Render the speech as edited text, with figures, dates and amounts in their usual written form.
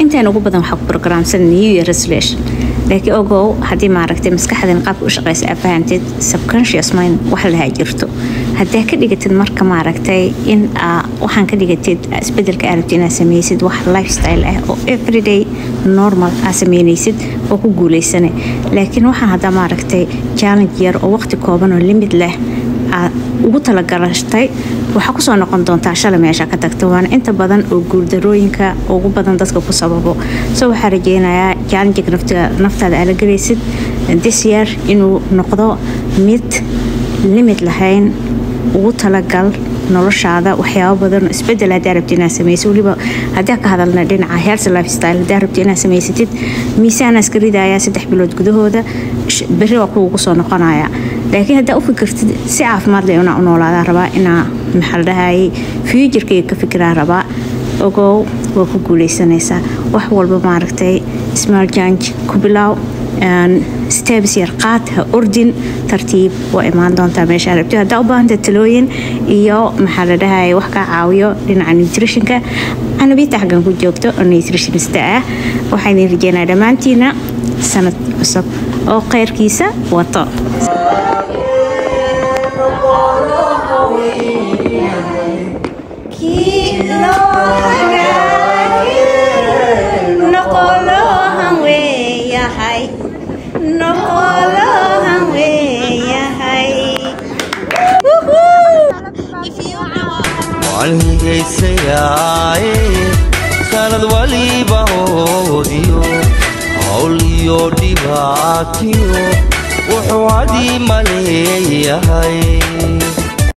inta ugu badan waxa ku programsan new year resolution laakiin ogow hadii ma aragtay maskaxdan qaabka u shaqeysa afahanteed subconscious mind waxa la jirto haddii ka dhigatid marka ma aragtay in waxaan ka dhigatid isbedelka aragtina sameeysid wax lifestyle ah oo everyday normal sameeysid oo ku guuleysanay laakiin waxaan hadda ma aragtay challenge yar oo waqti kooban oo limit leh ugu talagalashtay waxa ku soo noqon doontaa shalay meesha ka tagtay waan inta badan oo guuldarooyinka ugu badan dadka ku sababo soo waxa rajeynayaa challenge naftaada ala galeysid this year inuu noqdo mid limit lahayn ugu talagal noloshaada waxyaabo badan isbedel aad rabtina sameeyso waliba haddii ka hadalna dhinaca health lifestyle aad rabtina sameeysid miisaan askaridaaya 3 bilood gudahooda bari waa kuugu soo noqonaya laakiin hadda u fikirtid si caafimaad leh una noolaada rabaa ina maxaldahay future-ka ka fikiraa rabaa ogow waa ku guuleysanaysaa wax walba ma aragtay small change ku bilow steps yar qaad ha ordin tartiib waa imaan doontaa meesha rabto hadda u baahan talooyin iyo maxaladahay wax ka caawiyo dhinaca nutrition-ka ana biita xagan ku joogto nutritionist waxaan rajeynayaa dhamaantiina sanad cusub oo qeyrkiisa wato sanad waliba hoodiyo hawliyo dhibaatiyo wuxuu adii maleeyahay